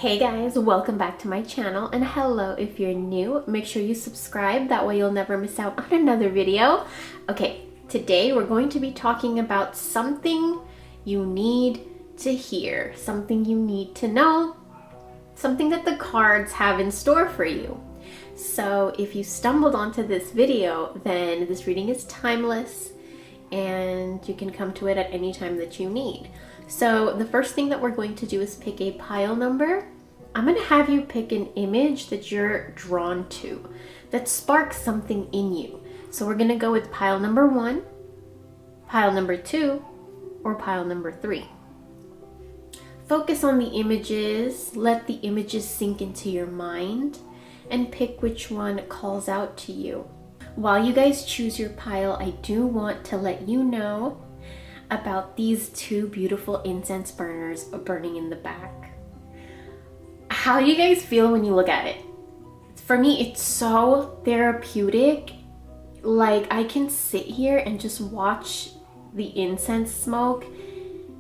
Hey guys, welcome back to my channel, and hello if you're new. Make sure you subscribe, that way you'll never miss out on another video. Okay, today we're going to be talking about something you need to hear, something you need to know, something that the cards have in store for you. So if you stumbled onto this video, then this reading is timeless and you can come to it at any time that you need. So the first thing that we're going to do is pick a pile number. I'm going to have you pick an image that you're drawn to, that sparks something in you. So we're going to go with pile number 1, pile number 2, or pile number 3. Focus on the images, let the images sink into your mind, and pick which one calls out to you. While you guys choose your pile, I do want to let you know about these two beautiful incense burners burning in the back. How do you guys feel when you look at it? For me, it's so therapeutic. Like, I can sit here and just watch the incense smoke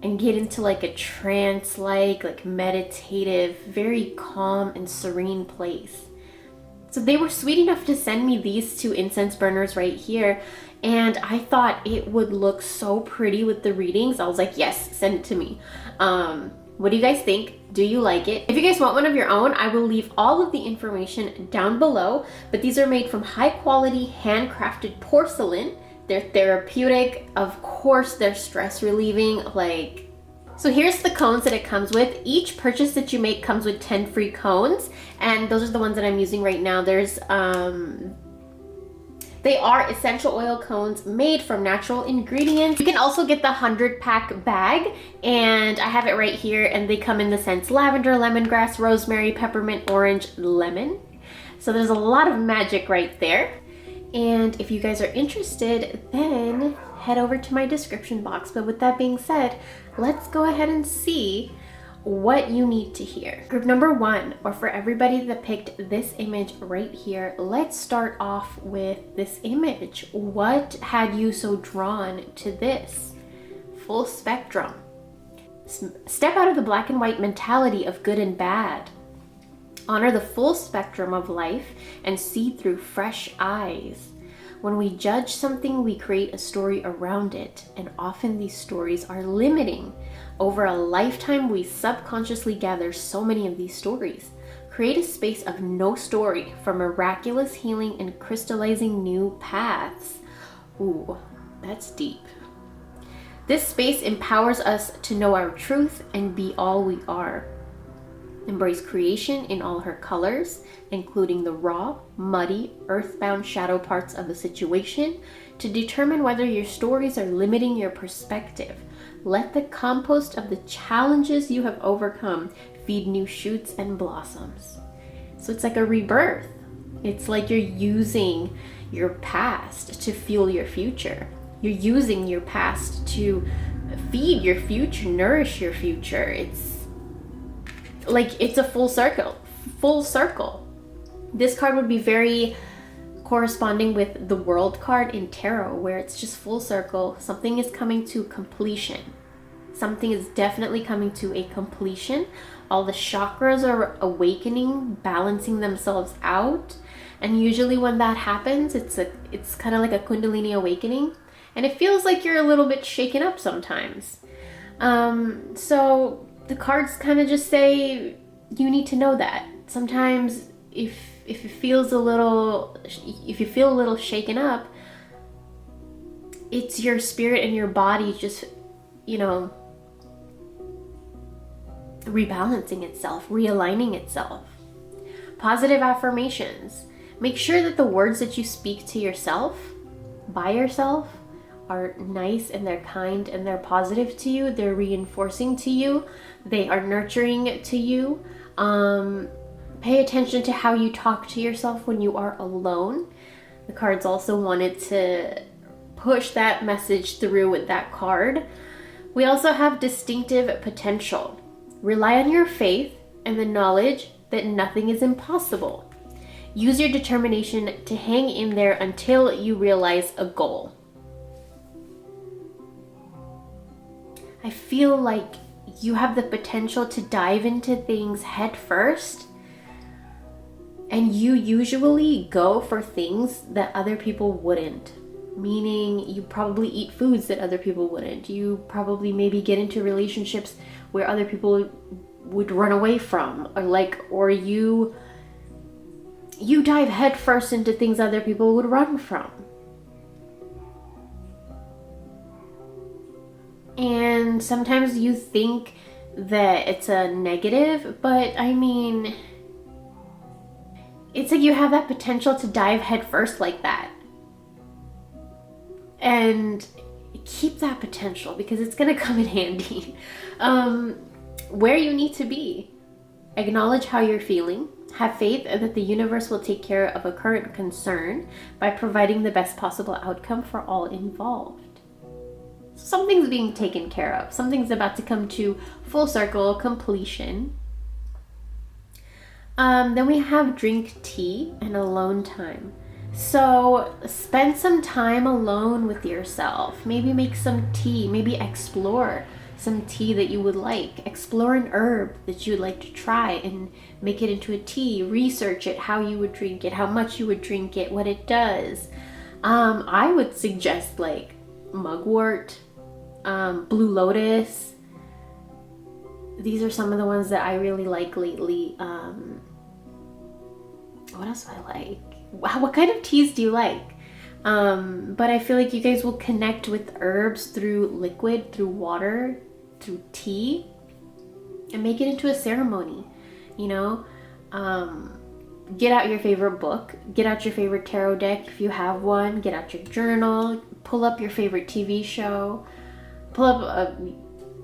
and get into like a trance-like meditative, very calm and serene place. So they were sweet enough to send me these two incense burners right here, and I thought it would look so pretty with the readings. I was like, yes, send it to me. What do you guys think? Do you like it? If you guys want one of your own, I will leave all of the information down below, but these are made from high quality handcrafted porcelain. They're therapeutic. Of course, they're stress relieving. So here's the cones that it comes with. Each purchase that you make comes with 10 free cones, and those are the ones that I'm using right now. They are essential oil cones made from natural ingredients. You can also get the 100-pack bag, and I have it right here, and they come in the scents lavender, lemongrass, rosemary, peppermint, orange, lemon. So there's a lot of magic right there. And if you guys are interested, then head over to my description box. But with that being said, let's go ahead and see what you need to hear. Group number 1, or for everybody that picked this image right here, let's start off with this image. What had you so drawn to this? Full spectrum. Step out of the black and white mentality of good and bad. Honor the full spectrum of life and see through fresh eyes. When we judge something, we create a story around it, and often these stories are limiting. Over a lifetime, we subconsciously gather so many of these stories. Create a space of no story for miraculous healing and crystallizing new paths. Ooh, that's deep. This space empowers us to know our truth and be all we are. Embrace creation in all her colors, including the raw, muddy, earthbound shadow parts of the situation, to determine whether your stories are limiting your perspective. Let the compost of the challenges you have overcome feed new shoots and blossoms. So it's like a rebirth. It's like you're using your past to fuel your future. You're using your past to feed your future, nourish your future. It's a full circle. This card would be very corresponding with the World card in tarot, where it's just full circle. Something is coming to completion. Something is definitely coming to a completion. All the chakras are awakening, balancing themselves out. And usually when that happens, it's kind of like a Kundalini awakening. And it feels like you're a little bit shaken up sometimes. So the cards kind of just say you need to know that. Sometimes if you feel a little shaken up, it's your spirit and your body just, rebalancing itself, realigning itself. Positive affirmations. Make sure that the words that you speak to yourself, by yourself, are nice and they're kind and they're positive to you. They're reinforcing to you. They are nurturing to you. Pay attention to how you talk to yourself when you are alone. The cards also wanted to push that message through with that card. We also have distinctive potential. Rely on your faith and the knowledge that nothing is impossible. Use your determination to hang in there until you realize a goal. I feel like you have the potential to dive into things head first. And you usually go for things that other people wouldn't. Meaning you probably eat foods that other people wouldn't. You probably maybe get into relationships where other people would run away from. Or you dive head first into things other people would run from. And sometimes you think that it's a negative, but I mean, it's like you have that potential to dive head first like that. And keep that potential because it's gonna come in handy. Where you need to be. Acknowledge how you're feeling. Have faith that the universe will take care of a current concern by providing the best possible outcome for all involved. Something's being taken care of. Something's about to come to full circle completion. Then we have drink tea and alone time. So spend some time alone with yourself. Maybe make some tea. Maybe explore some tea that you would like. Explore an herb that you would like to try and make it into a tea. Research it, how you would drink it, how much you would drink it, what it does. I would suggest like mugwort, blue lotus. These are some of the ones that I really like lately. What else do I like? What kind of teas do you like? But I feel like you guys will connect with herbs through liquid, through water, through tea, and make it into a ceremony, you know? Get out your favorite book, get out your favorite tarot deck if you have one, get out your journal, pull up your favorite TV show, pull up a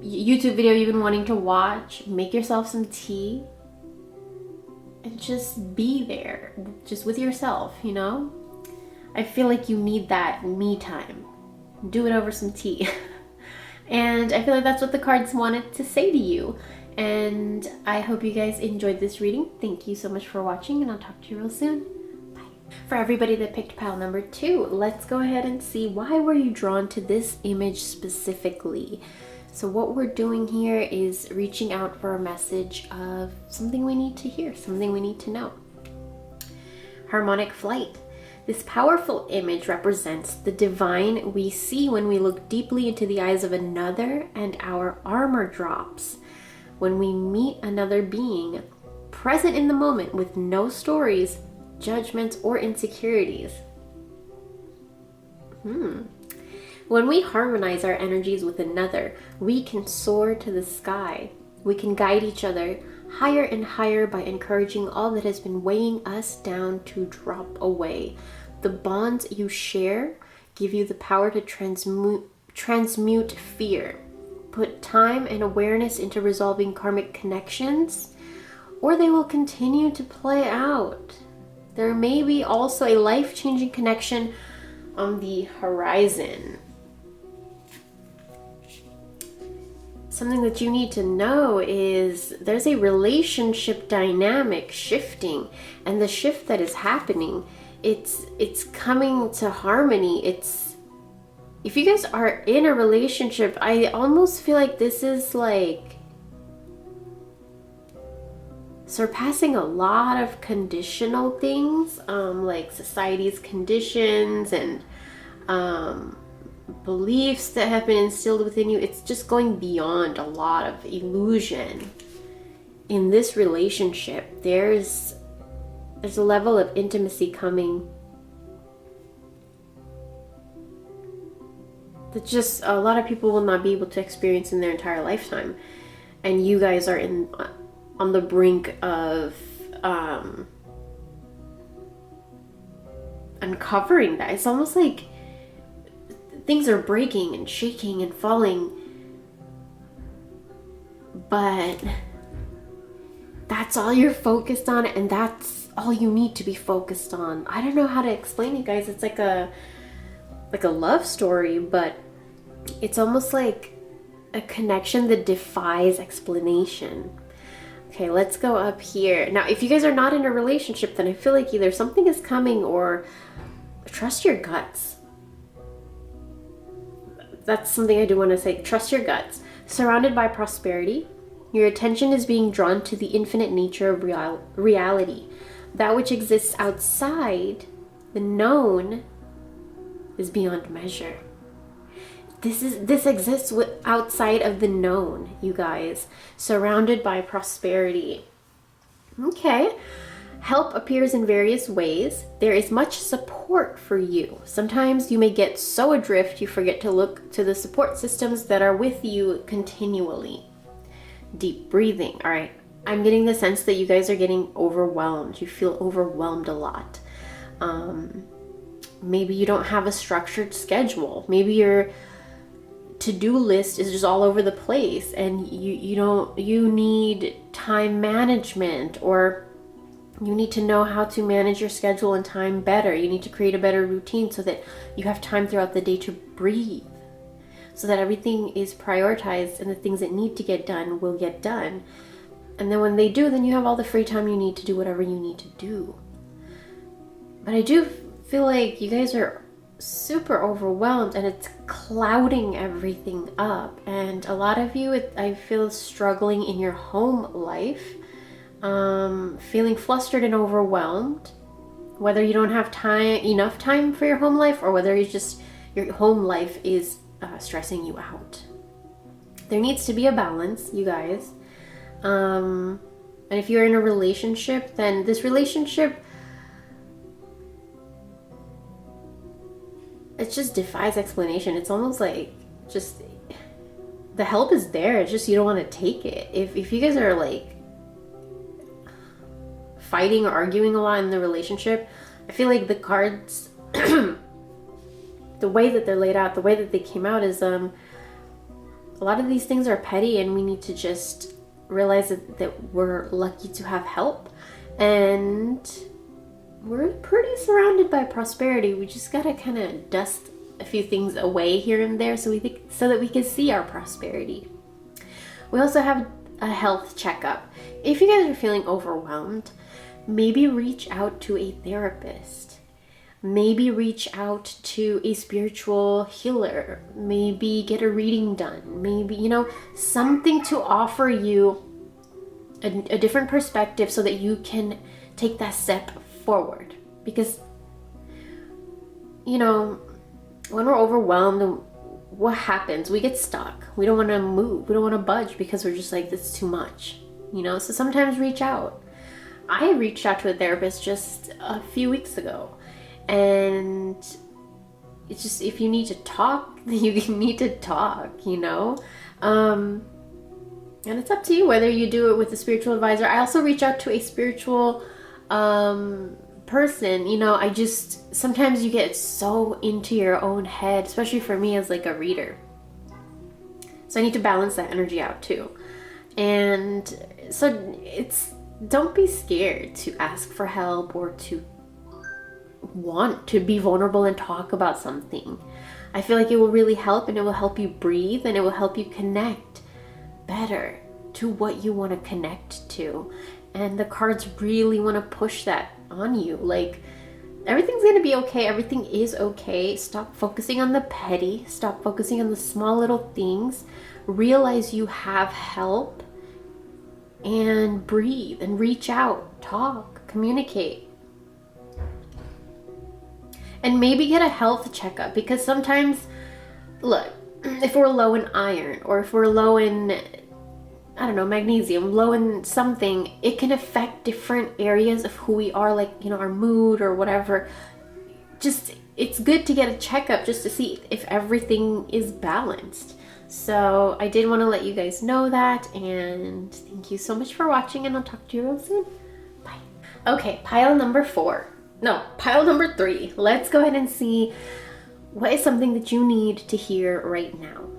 YouTube video you've been wanting to watch, make yourself some tea, and just be there, just with yourself, you know? I feel like you need that me time. Do it over some tea. And I feel like that's what the cards wanted to say to you. And I hope you guys enjoyed this reading. Thank you so much for watching, and I'll talk to you real soon. Bye. For everybody that picked pile number 2, let's go ahead and see why were you drawn to this image specifically. So what we're doing here is reaching out for a message of something we need to hear, something we need to know. Harmonic flight. This powerful image represents the divine we see when we look deeply into the eyes of another and our armor drops. When we meet another being, present in the moment with no stories, judgments, or insecurities. When we harmonize our energies with another, we can soar to the sky. We can guide each other higher and higher by encouraging all that has been weighing us down to drop away. The bonds you share give you the power to transmute fear. Put time and awareness into resolving karmic connections, or they will continue to play out. There may be also a life-changing connection on the horizon. Something that you need to know is there's a relationship dynamic shifting, and the shift that is happening, it's coming to harmony. If you guys are in a relationship, I almost feel like this is like surpassing a lot of conditional things, like society's conditions and beliefs that have been instilled within you. It's just going beyond a lot of illusion. In this relationship, there's a level of intimacy coming that just a lot of people will not be able to experience in their entire lifetime. And you guys are on the brink of uncovering that. It's almost like things are breaking and shaking and falling, but that's all you're focused on, and that's all you need to be focused on. I don't know how to explain it, guys. It's like a love story, but it's almost like a connection that defies explanation. Okay, let's go up here. Now, if you guys are not in a relationship, then I feel like either something is coming or trust your guts. That's something I do want to say. Trust your guts. Surrounded by prosperity, your attention is being drawn to the infinite nature of reality. That which exists outside the known is beyond measure. This exists outside of the known, you guys. Surrounded by prosperity. Okay. Help appears in various ways. There is much support for you. Sometimes you may get so adrift you forget to look to the support systems that are with you continually. Deep breathing. All right. I'm getting the sense that you guys are getting overwhelmed. You feel overwhelmed a lot. Maybe you don't have a structured schedule. Maybe your to-do list is just all over the place and you need time management, or you need to know how to manage your schedule and time better. You need to create a better routine so that you have time throughout the day to breathe, so that everything is prioritized and the things that need to get done will get done. And then when they do, then you have all the free time you need to do whatever you need to do. But I do feel like you guys are super overwhelmed and it's clouding everything up. And a lot of you, I feel, struggling in your home life, feeling flustered and overwhelmed, whether you don't have enough time for your home life, or whether your home life is stressing you out. There needs to be a balance, you guys. And if you're in a relationship, then this relationship, it just defies explanation. It's almost like just the help is there. It's just you don't want to take it. If you guys are like fighting or arguing a lot in the relationship, I feel like the cards, the way that they're laid out, the way that they came out is a lot of these things are petty, and we need to just realize that we're lucky to have help, and we're pretty surrounded by prosperity. We just gotta kind of dust a few things away here and there so that we can see our prosperity. We also have a health checkup. If you guys are feeling overwhelmed, maybe reach out to a therapist. Maybe reach out to a spiritual healer. Maybe get a reading done. Maybe, something to offer you a different perspective so that you can take that step forward. Because, when we're overwhelmed, what happens? We get stuck. We don't want to move. We don't want to budge because we're just like, this is too much. So sometimes reach out. I reached out to a therapist just a few weeks ago. And it's just, if you need to talk, then you need to talk, And it's up to you whether you do it with a spiritual advisor. I also reach out to a spiritual person. Sometimes you get so into your own head, especially for me as like a reader. So I need to balance that energy out too. And so don't be scared to ask for help or to want to be vulnerable and talk about something. I feel like it will really help, and it will help you breathe, and it will help you connect better to what you want to connect to. And the cards really want to push that on you. Like, everything's going to be okay. Everything is okay. Stop focusing on the petty. Stop focusing on the small little things. Realize you have help, and breathe and reach out, talk, communicate. And maybe get a health checkup, because sometimes, look, if we're low in iron, or if we're low in, magnesium, low in something, it can affect different areas of who we are, like, our mood or whatever. Just, it's good to get a checkup just to see if everything is balanced. So I did want to let you guys know that, and thank you so much for watching, and I'll talk to you real soon. Bye. Okay, pile number 3. Let's go ahead and see what is something that you need to hear right now.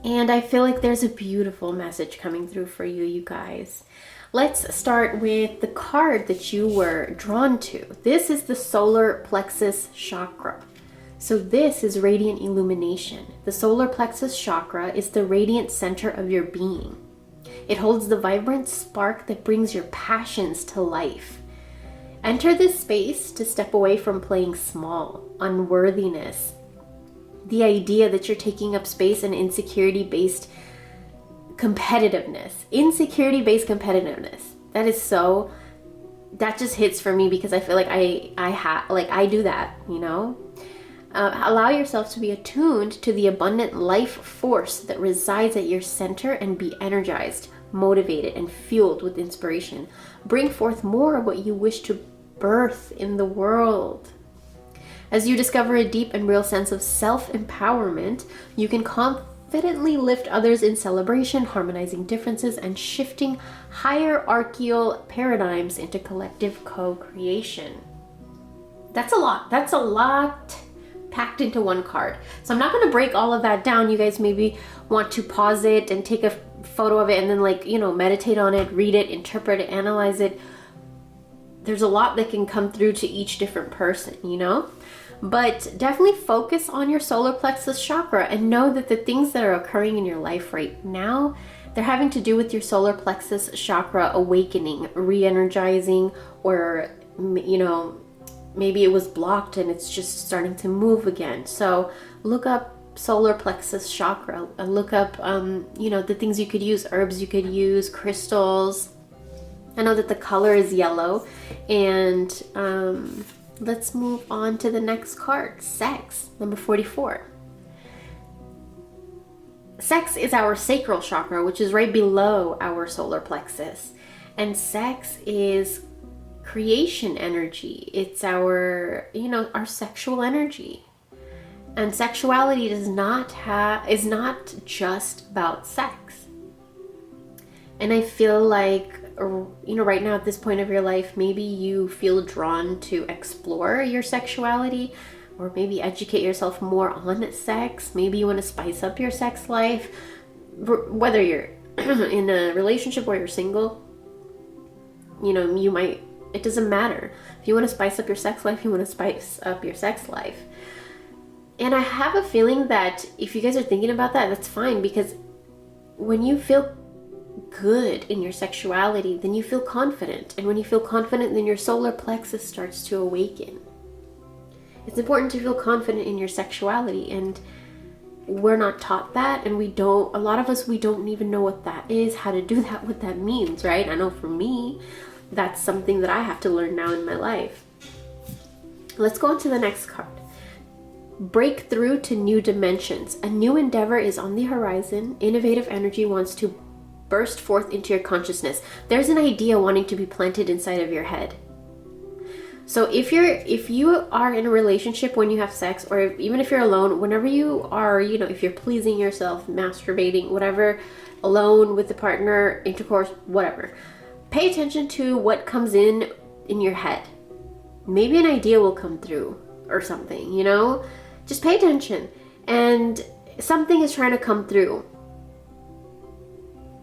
And I feel like there's a beautiful message coming through for you, you guys. Let's start with the card that you were drawn to. This is the solar plexus chakra. So this is radiant illumination. The solar plexus chakra is the radiant center of your being. It holds the vibrant spark that brings your passions to life. Enter this space to step away from playing small, unworthiness, the idea that you're taking up space and insecurity based competitiveness, insecurity-based competitiveness. That just hits for me because I feel like I do that, you know? Allow yourself to be attuned to the abundant life force that resides at your center and be energized, motivated, and fueled with inspiration. Bring forth more of what you wish to birth in the world. As you discover a deep and real sense of self-empowerment, you can confidently lift others in celebration, harmonizing differences, and shifting hierarchical paradigms into collective co-creation. That's a lot. That's a lot packed into one card. So I'm not going to break all of that down. You guys maybe want to pause it and take a photo of it and then, like, you know, meditate on it, read it, interpret it, analyze it. There's a lot that can come through to each different person, you know? But definitely focus on your solar plexus chakra and know that the things that are occurring in your life right now, they're having to do with your solar plexus chakra awakening, re-energizing, or, you know, maybe it was blocked and it's just starting to move again. So look up solar plexus chakra and look up, you know, the things you could use, herbs you could use, crystals. I know that the color is yellow. And let's move on to the next card, sex, number 44. Sex is our sacral chakra, which is right below our solar plexus. And sex is creation energy. It's our, you know, our sexual energy. And sexuality is not just about sex. And I feel like, you know, right now at this point of your life, maybe you feel drawn to explore your sexuality, or maybe educate yourself more on sex. Maybe you want to spice up your sex life, whether you're in a relationship or you're single. You know, you might, it doesn't matter. If you want to spice up your sex life, you want to spice up your sex life. And I have a feeling that if you guys are thinking about that, that's fine, because when you feel good in your sexuality, then you feel confident. And when you feel confident, then your solar plexus starts to awaken. It's important to feel confident in your sexuality, and we're not taught that, and a lot of us, we don't even know what that is, how to do that, what that means, right? I know for me, that's something that I have to learn now in my life. Let's go on to the next card. Breakthrough to new dimensions. A new endeavor is on the horizon. Innovative energy wants to burst forth into your consciousness. There's an idea wanting to be planted inside of your head. So if you are in a relationship when you have sex, or even if you're alone, whenever you are, you know, if you're pleasing yourself, masturbating, whatever, alone with the partner, intercourse, whatever, pay attention to what comes in your head. Maybe an idea will come through or something, you know? Just pay attention, and something is trying to come through.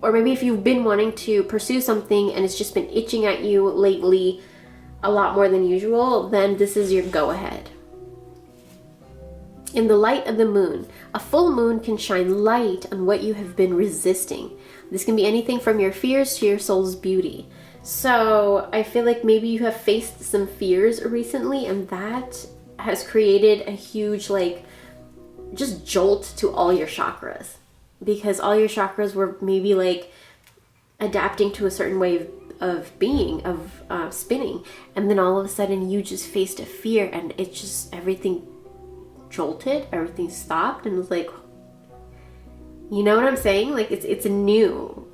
Or maybe if you've been wanting to pursue something and it's just been itching at you lately a lot more than usual, then this is your go-ahead. In the light of the moon, a full moon can shine light on what you have been resisting. This can be anything from your fears to your soul's beauty. So I feel like maybe you have faced some fears recently, and that has created a huge, like, just jolt to all your chakras, because all your chakras were maybe like adapting to a certain way of being, of spinning, and then all of a sudden you just faced a fear, and it just, everything jolted, everything stopped, and it was like, you know what I'm saying? Like, it's a new,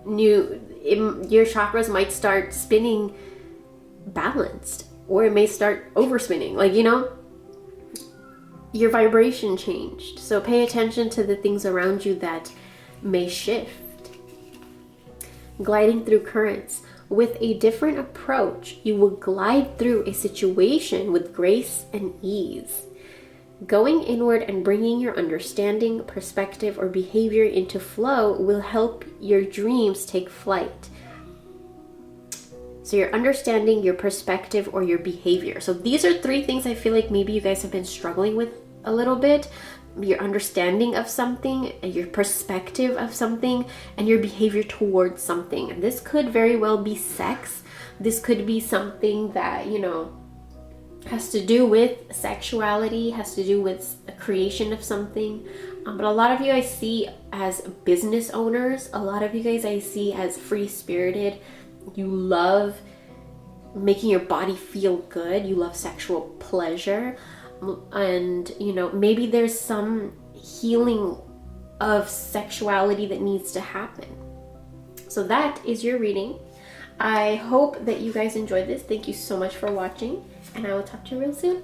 your chakras might start spinning balanced, or it may start overspinning, like, you know, your vibration changed. So pay attention to the things around you that may shift. Gliding through currents. With a different approach, you will glide through a situation with grace and ease. Going inward and bringing your understanding, perspective, or behavior into flow will help your dreams take flight. So your understanding, your perspective, or your behavior. So these are three things I feel like maybe you guys have been struggling with a little bit. Your understanding of something, your perspective of something, and your behavior towards something. And this could very well be sex. This could be something that, you know, has to do with sexuality, has to do with a creation of something. But a lot of you I see as business owners. A lot of you guys I see as free-spirited. You love making your body feel good. You love sexual pleasure. And, you know, maybe there's some healing of sexuality that needs to happen. So that is your reading. I hope that you guys enjoyed this. Thank you so much for watching, and I will talk to you real soon.